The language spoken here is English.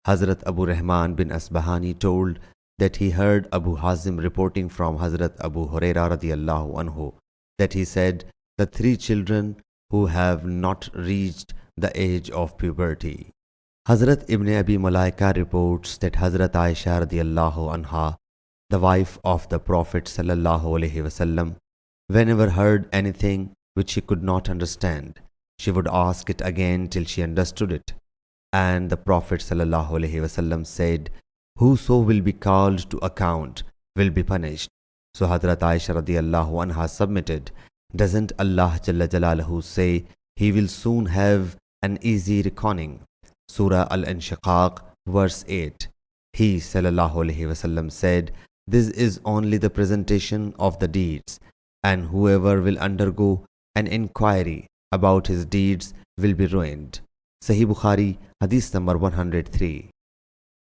Hazrat Abu Rahman bin Asbahani told that he heard Abu Hazim reporting from Hazrat Abu Huraira radiallahu anhu that he said, the three children who have not reached the age of puberty. Hazrat Ibn Abi Mulaika reports that Hazrat Aisha radiallahu anha, the wife of the Prophet sallallahu alaihi wasallam, whenever heard anything which she could not understand, she would ask it again till she understood it. And the Prophet sallallahu alaihi wasallam said, whoso will be called to account will be punished. So Hazrat Aisha radiallahu anha submitted, doesn't Allah Jalla Jalaluhu say he will soon have an easy reckoning? Surah Al-Inshiqaq, verse 8. He sallallahu alaihi wasallam said, this is only the presentation of the deeds, and whoever will undergo an inquiry about his deeds will be ruined. Sahih Bukhari, Hadith number 103.